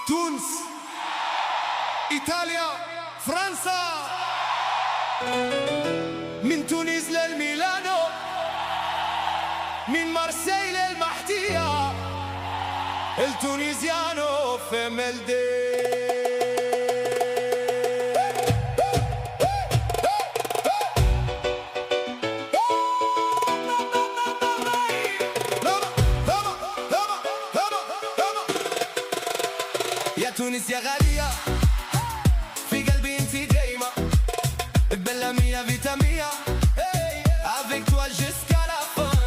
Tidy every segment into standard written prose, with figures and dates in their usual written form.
تونس، إيطاليا، فرنسا، من تونس للميلانو، من مارسيل للمحتية، التونيزيانو في ملدي. يا تونس يا غالية، في قلبي انتي دايمة، بلا مية فيتا مية، avec toi jusqu'à la fin.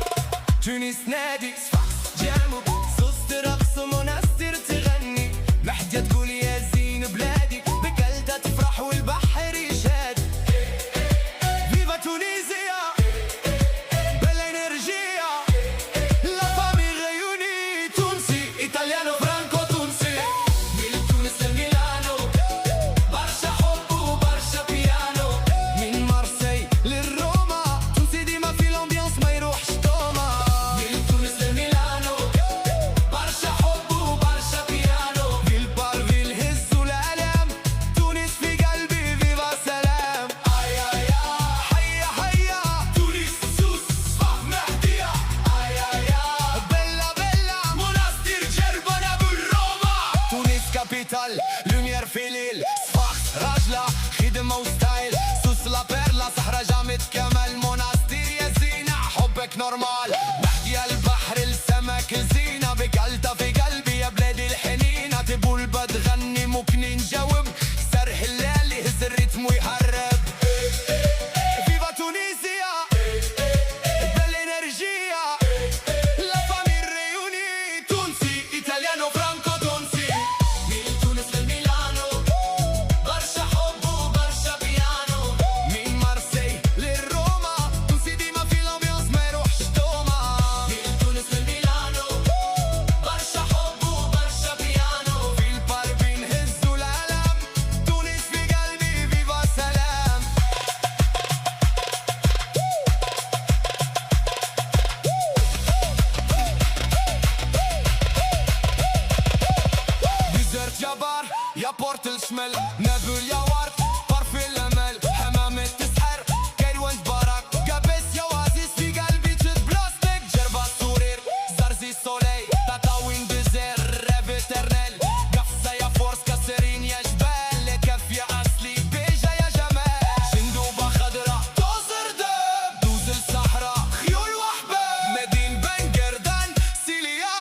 تونس نادي صفاقس جامو، صوص رقص ومناستر تغني، محدية تقول يا زين بلادي، بقلدها تفرح والبحر يشاد. فيفا تونيزيا بلا انرجية، لا فامي غيوني، تونسي ايطاليانو فرانكو تونسي، من تونس لميلانو، برشا حب وبرشا بيانو، من مارسي للروما، تونسي ديما في الامبيونس ما يروحش دوما، من تونس لميلانو، برشا حب وبرشا بيانو، في البارفي الهز والالام، تونس في قلبي فيفا سلام. اي اي حيا حيا تونس، سوس مهدية، اي اي بلا بلا مناستر جربنا بالروما. تونس كابيتال، لوميير في ليل، صفاقس راجلة خدمة وستايل، سوس لا بيرلا صحرا جامد كمال، مناستير يا زينة حبك نورمال، محدية البحر السمك الزينة، بقلتها في قلبي يا بلادي الحنينة، تبول بتغني ممكن نجاوب، سرح الليل يهز الريتم ويهرب. فيفا تونيزيا بالانرجية، لا فامي ريوني، تونسي ايطاليانو فرانكو تونسي، من تونس لميلانو، برشا حب وبرشا بيانو، من مارسي للروما، تونسي ديما في الامبيونس ما يروحش دوما، من تونس لميلانو، برشا حب وبرشا بيانو، في الباربي نهزو العالم، تونس في قلبي فيفا سلام. ديزرت جبار يا بورت الشمال،